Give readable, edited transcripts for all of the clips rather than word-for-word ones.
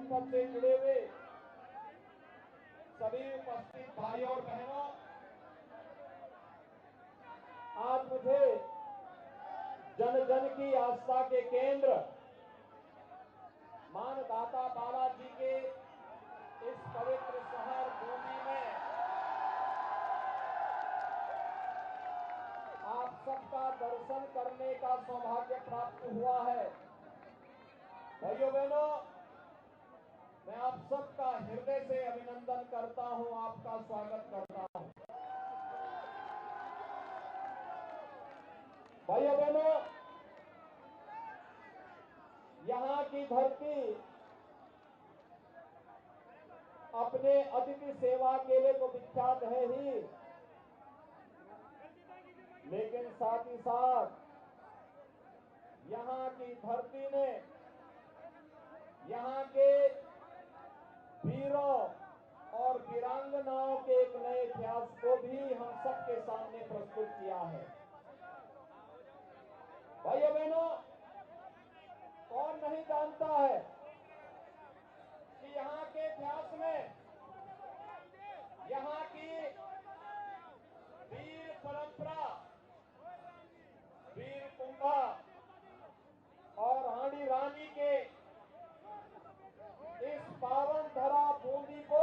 जनपद से जुड़े हुए सभी उपस्थित भाई और बहनों, आज मुझे जन जन की आस्था के केंद्र मानदाता बालाजी के इस पवित्र शहर भूमि में आप सबका दर्शन करने का सौभाग्य प्राप्त हुआ है। भाइयों बहनों, मैं आप सबका हृदय से अभिनंदन करता हूं, आपका स्वागत करता हूं। भाइयों बहनों, यहां की धरती अपने अतिथि सेवा के लिए तो विख्यात है ही, लेकिन साथ ही साथ यहां की धरती ने यहां के वीरों और वीरांगनाओं के एक नए इतिहास को भी हम सबके सामने प्रस्तुत किया है। भाइयों बहनों, कौन नहीं जानता है कि यहाँ के इतिहास में यहाँ की वीर परंपरा, वीर कुंभा और रानी रानी के इस पावन धरा भूमि को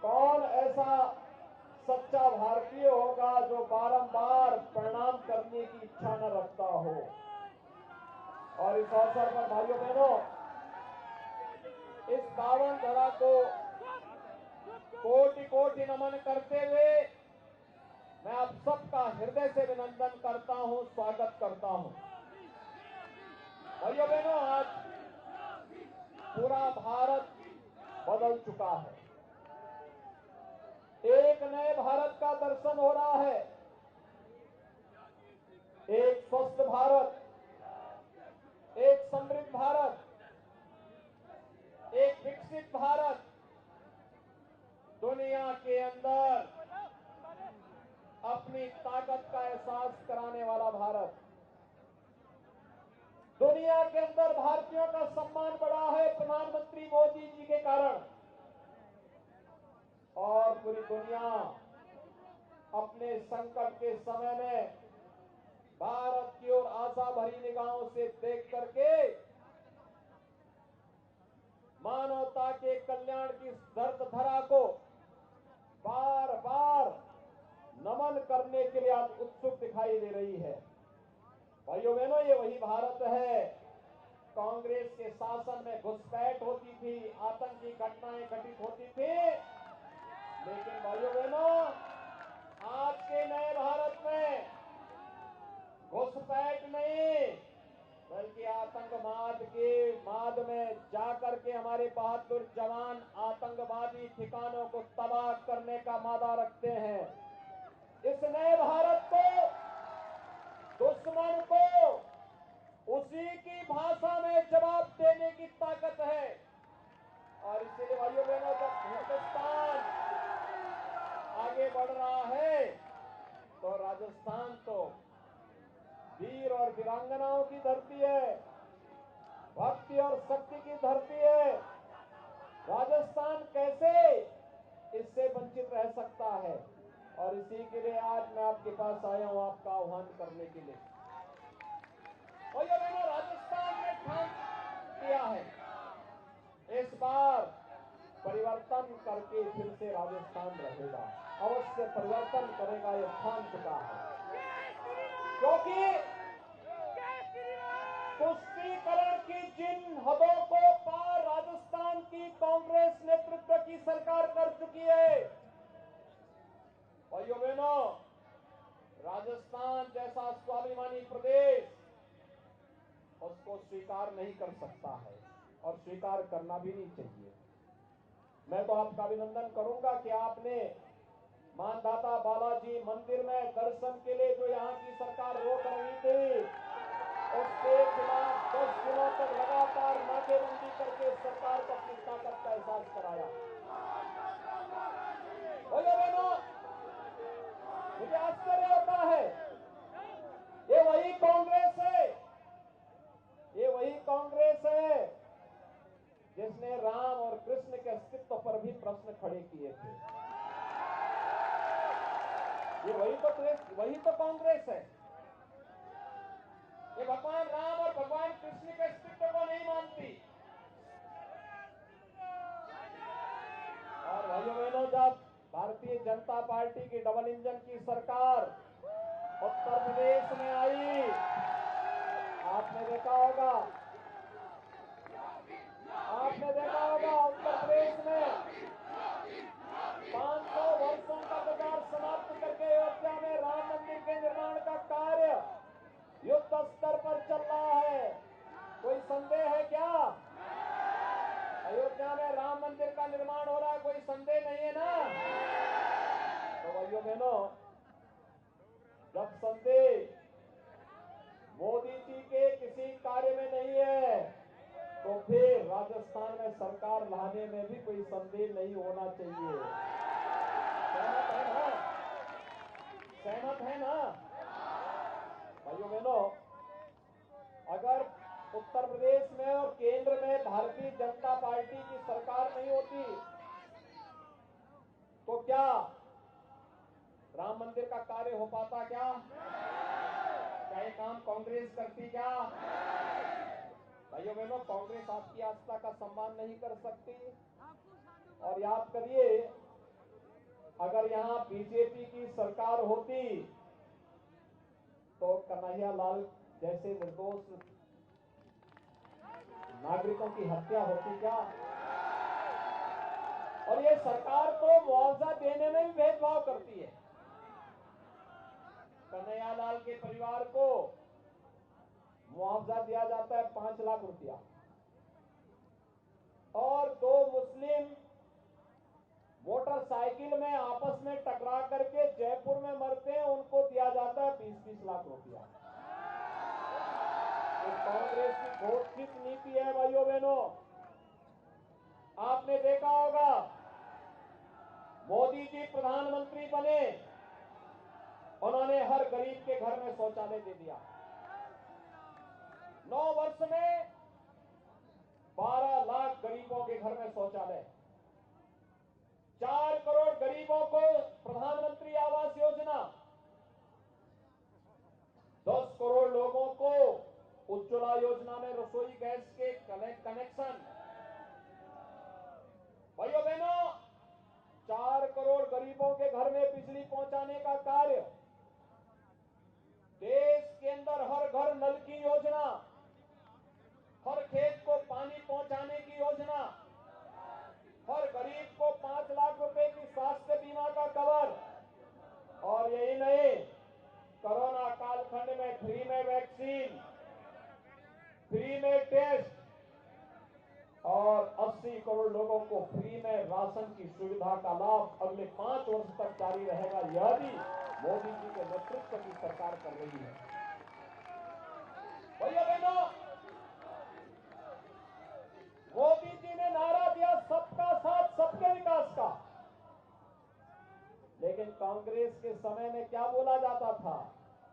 कौन ऐसा सच्चा भारतीय होगा जो बारंबार प्रणाम करने की इच्छा न रखता हो। और इस अवसर पर भाइयों बहनों, इस पावन धरा को कोटि कोटि नमन करते हुए मैं आप सबका हृदय से अभिनंदन करता हूं, स्वागत करता हूं। भाइयों बहनों, आज पूरा भारत बदल चुका है। एक नए भारत का दर्शन हो रहा है। एक स्वस्थ भारत, एक समृद्ध भारत, एक विकसित भारत, दुनिया के अंदर अपनी ताकत का एहसास कराने वाला भारत। दुनिया के अंदर भारतीयों का सम्मान बढ़ा है प्रधानमंत्री मोदी जी के कारण, और पूरी दुनिया अपने संकट के समय में भारत की ओर आशा भरी निगाहों से देख करके मानवता के कल्याण की दर्द धरा को बार बार नमन करने के लिए आज उत्सुक दिखाई दे रही है। भाइयों बहनों, ये वही भारत है। कांग्रेस के शासन में घुसपैठ होती थी, आतंकी घटनाएं घटित होती थी, लेकिन भाइयों बहनों, आज के नए भारत में घुसपैठ नहीं, बल्कि आतंकवाद के माद में जाकर के हमारे बहादुर जवान आतंकवादी ठिकानों को तबाह करने का मादा रखते हैं। इस नए भारत को, दुश्मन को उसी की भाषा में जवाब देने की ताकत है। और इसलिए भाइयों बहनों, जब हिंदुस्तान आगे बढ़ रहा है तो राजस्थान तो वीर और वीरांगनाओं की धरती है, भक्ति और शक्ति की धरती है। राजस्थान कैसे इससे वंचित रह सकता है? और इसी के लिए आज मैं आपके पास आया हूं, आपका आह्वान करने के लिए। और ये मैंने राजस्थान में ठान किया है, इस बार परिवर्तन करके फिर से राजस्थान रहेगा, अवश्य परिवर्तन करेगा, ये ठान चुका है। क्योंकि तुष्टीकरण की जिन हदों को पार राजस्थान की कांग्रेस नेतृत्व की सरकार कर चुकी है, भाइयों बहनों, राजस्थान जैसा स्वाभिमानी प्रदेश उसको स्वीकार नहीं कर सकता है और स्वीकार करना भी नहीं चाहिए। मैं तो आपका अभिनंदन करूंगा कि आपने मानदाता बालाजी मंदिर में दर्शन के लिए जो यहाँ की सरकार रोक रही थी, उसके खिलाफ 10 दिनों तक लगातार नाकेबंदी करके सरकार को अपनी ताकत का एहसास कराया। भैया बहनों, मुझे आश्चर्य होता है, ये वही कांग्रेस है जिसने राम और कृष्ण के अस्तित्व पर भी प्रश्न खड़े किए थे। ये वही तो कांग्रेस है। ये भगवान राम और भगवान कृष्ण के अस्तित्व को नहीं मानती। और भाइयों बहनों, जब भारतीय जनता पार्टी की डबल इंजन की सरकार उत्तर प्रदेश में आई, आपने देखा होगा उत्तर प्रदेश में 500 वर्षों का इंतजार समाप्त करके अयोध्या में राम मंदिर के निर्माण का कार्य युद्ध स्तर पर चल रहा है। कोई संदेह है क्या? अयोध्या में राम मंदिर का निर्माण हो रहा है, कोई संदेह नहीं है ना? तो भाइयों बहनों, जब संदेह मोदी जी के किसी कार्य में नहीं है, तो फिर राजस्थान में सरकार लाने में भी कोई संदेह नहीं होना चाहिए। सहमत है ना? भाइयों बहनों, अगर उत्तर प्रदेश में और केंद्र में भारतीय जनता पार्टी की सरकार नहीं होती, तो क्या राम मंदिर का कार्य हो पाता? क्या ये काम कांग्रेस करती? क्या भाइयों बहनों, कांग्रेस आपकी आस्था का सम्मान नहीं कर सकती। और याद करिए, अगर यहां बीजेपी की सरकार होती तो कन्हैया लाल जैसे निर्दोष नागरिकों की हत्या होती क्या? और ये सरकार तो मुआवजा देने में भी भेदभाव करती है। कन्हैया लाल के परिवार को मुआवजा दिया जाता है 5 लाख रुपया, और 2 मुस्लिम मोटरसाइकिल में आपस में टकरा करके जयपुर में मरते हैं, उनको दिया जाता है 20-20 लाख रुपया। तो कांग्रेस की घोषित नीति है भाइयों बहनों। आपने देखा होगा, मोदी जी प्रधानमंत्री बने, उन्होंने हर गरीब के घर में शौचालय दे दिया। 9 वर्ष में 12 लाख गरीबों के घर में शौचालय, 4 करोड़ गरीबों को प्रधानमंत्री आवास योजना, 10 करोड़ लोगों को उज्ज्वला योजना में रसोई गैस के कनेक्शन। भाइयों बहनों, 4 करोड़ गरीबों के घर में बिजली पहुंचाने का कार्य, देश के अंदर हर घर नल की योजना, हर खेत को पानी पहुंचाने की योजना, हर गरीब को 5 लाख रुपए की स्वास्थ्य बीमा का कवर। और यही नहीं, कोरोना कालखंड में फ्री में वैक्सीन, फ्री में टेस्ट, और 80 करोड़ लोगों को फ्री में राशन की सुविधा का लाभ अगले 5 वर्ष तक जारी रहेगा। यह भी मोदी जी के नेतृत्व की सरकार कर रही है। भैया बहनों, मोदी जी ने नारा दिया सबका साथ सबके विकास का, लेकिन कांग्रेस के समय में क्या बोला जाता था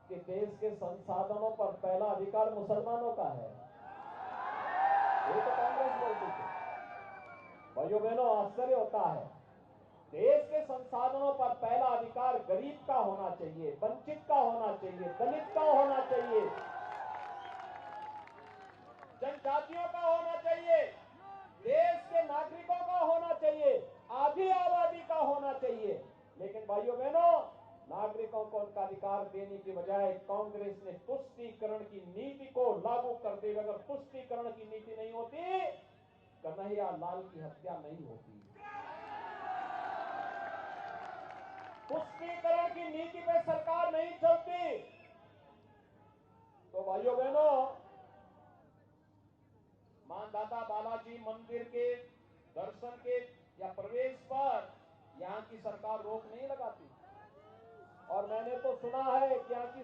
कि देश के संसाधनों पर पहला अधिकार मुसलमानों का है। ये तो कांग्रेस बोलती थी। भाइयों बहनों, आश्चर्य होता है, देश के संसाधनों पर पहला अधिकार गरीब का होना चाहिए, वंचित का होना चाहिए, दलित का होना चाहिए, जनजातियों का होना चाहिए, देश के नागरिकों का होना चाहिए, आधी आबादी का होना चाहिए। लेकिन भाइयों बहनों, नागरिकों को उनका अधिकार देने की बजाय कांग्रेस ने तुष्टीकरण की नीति को लागू कर दी। अगर तुष्टीकरण की नीति नहीं होती, कन्हैया लाल की हत्या नहीं होती। तुष्टीकरण की नीति पे सरकार नहीं चलती, तो भाइयों बहनों, मानदाता बालाजी मंदिर के दर्शन के या प्रवेश पर यहाँ की सरकार रोक नहीं लगाती। और मैंने तो सुना है कि यहाँ की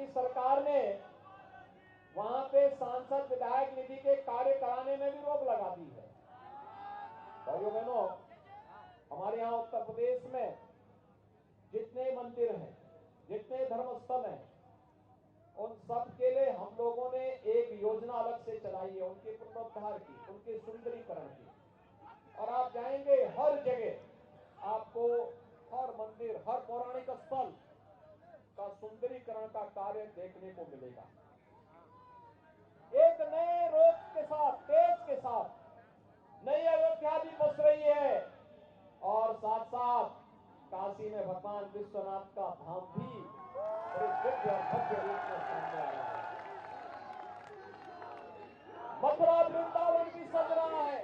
सरकार ने वहां पे सांसद विधायक निधि के कार्य कराने में भी रोक लगा दी है। भाइयों बहनों, हमारे यहाँ उत्तर प्रदेश में जितने मंदिर हैं, जितने धर्मस्थल हैं, उन सब के लिए हम लोगों ने एक योजना अलग से चलाई चाहिए, उनके पुनरुद्धार की, उनके सुंदरीकरण की। और आप जाएंगे हर जगह आपको हर मंदिर, हर पौराणिक स्थल का सुंदरीकरण का कार्य देखने को मिलेगा। एक नए रोज के साथ, तेज के साथ नई अयोध्या भी बस रही है और साथ साथ काशी में भगवान विश्वनाथ का धाम भी बड़े दिव्य और भव्य रूप में सामने आ रहा है। मथुरा वृंदावन भी सज रहा है।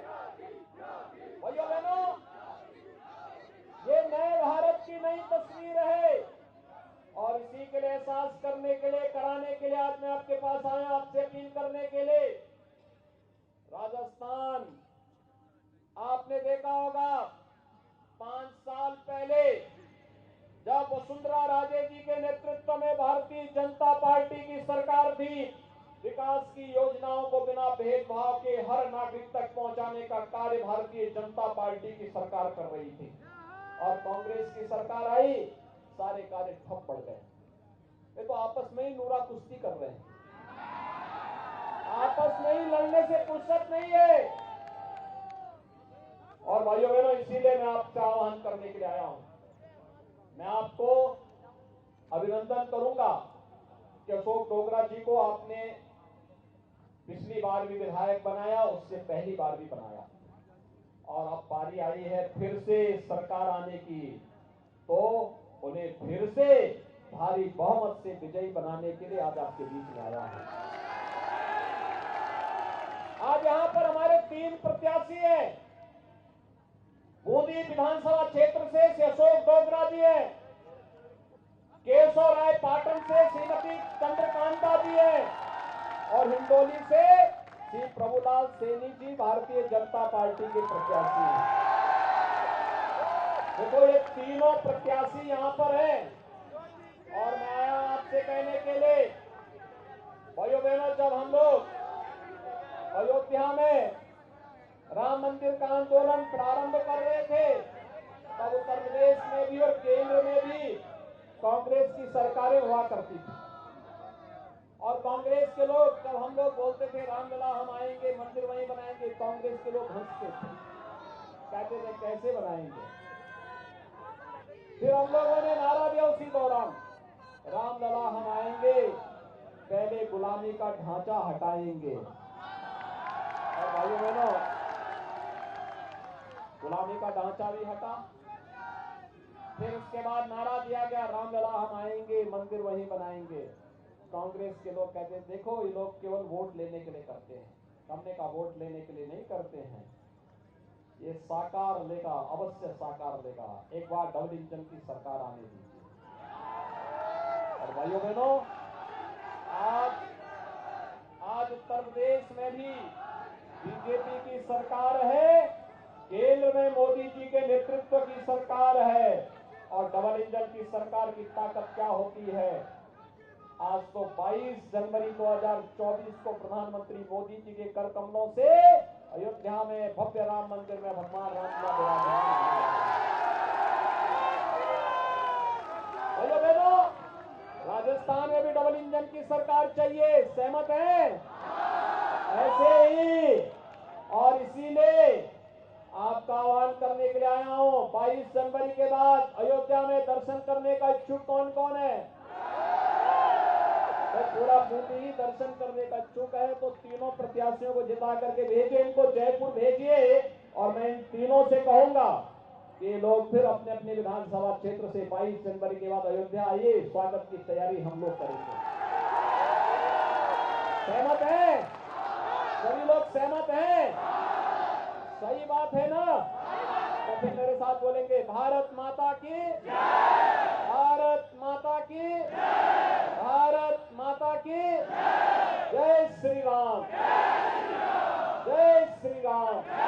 भाइयों बहनों, ये नए भारत की नई तस्वीर है और इसी के लिए एहसास करने के लिए, कराने के लिए आज मैं आपके पास आया, आपसे अपील करने के लिए। राजस्थान, आपने देखा होगा 5 साल पहले जब वसुंधरा राजे जी के नेतृत्व में भारतीय जनता पार्टी की सरकार थी, विकास की योजनाओं को बिना भेदभाव के हर नागरिक तक पहुंचाने का कार्य भारतीय जनता पार्टी की सरकार कर रही थी। और कांग्रेस की सरकार आई, सारे कार्य ठप पड़ गए। ये तो आपस में ही नूरा कुश्ती कर रहे हैं, आपस में ही लड़ने से फुर्सत नहीं है। और भाइयों बहनों, इसीलिए मैं आपसे आह्वान करने के लिए आया हूं। मैं आपको अभिनंदन करूंगा कि अशोक डोगरा जी को आपने पिछली बार भी विधायक बनाया, उससे पहली बार भी बनाया, और अब बारी आई है फिर से सरकार आने की, तो उन्हें फिर से भारी बहुमत से विजयी बनाने के लिए आज आपके बीच में आया है। आज यहां पर हमारे 3 प्रत्याशी हैं। बूंदी विधानसभा क्षेत्र से अशोक डोगरा जी है, केशव राय पाटन से श्रीमती चंद्रकांता जी है, और हिंडोली से श्री प्रभुलाल सैनी जी भारतीय जनता पार्टी के प्रत्याशी हैं। देखो, ये तीनों प्रत्याशी यहां पर हैं और मैं आया आपसे कहने के लिए, भाइयों बहनों, जब हम लोग अयोध्या में राम मंदिर का आंदोलन प्रारंभ कर रहे थे, तब उत्तर प्रदेश में भी और केंद्र में भी कांग्रेस की सरकारें हुआ करती थी। और कांग्रेस के लोग, जब हम लोग बोलते थे रामलला हम आएंगे, मंदिर वहीं बनाएंगे, कांग्रेस के लोग हंसते थे, कहते थे कैसे बनाएंगे। फिर हम लोगों ने नारा दिया उसी दौरान, रामलला हम आएंगे, पहले गुलामी का ढांचा हटाएंगे। और भाइयों बहनों, गुलामी का ढांचा भी हटा। फिर उसके बाद नारा दिया गया, रामलला हम आएंगे, मंदिर वहीं बनाएंगे। कांग्रेस के लोग कहते हैं देखो, ये लोग केवल वोट लेने के लिए करते हैं, हमने कहा वोट लेने के लिए नहीं करते हैं, ये साकार लेगा, अवश्य साकार लेगा, एक बार डबल इंजन की सरकार आने दीजिए। और भाइयों बहनों, आज उत्तर प्रदेश में भी बीजेपी की सरकार है, केंद्र में मोदी जी के नेतृत्व की सरकार है, और डबल इंजन की सरकार की ताकत क्या होती है। आज तो 22 जनवरी 2024 को प्रधानमंत्री मोदी जी के कर कमलों से अयोध्या में भव्य राम मंदिर में भगवान राम का विराजमान। राजस्थान में भी डबल इंजन की सरकार चाहिए, सहमत है? ऐसे ही, और इसीलिए आपका आह्वान करने के लिए आया हूं। 22 जनवरी के बाद अयोध्या में दर्शन करने का इच्छुक कौन कौन है? तो पूरा बूंदी ही दर्शन करने का इच्छुक है, तो तीनों प्रत्याशियों को जिता करके भेजिए, इनको जयपुर भेजिए। और मैं इन तीनों से कहूंगा कि लोग फिर अपने अपने विधानसभा क्षेत्र से 22 जनवरी के बाद अयोध्या आइए, स्वागत की तैयारी हम लोग करेंगे। सहमत है? सभी लोग सहमत हैं? सही बात है ना? तो फिर मेरे साथ बोलेंगे, भारत माता की, भारत माता की, भारत माता की, जय श्री राम, जय श्री राम।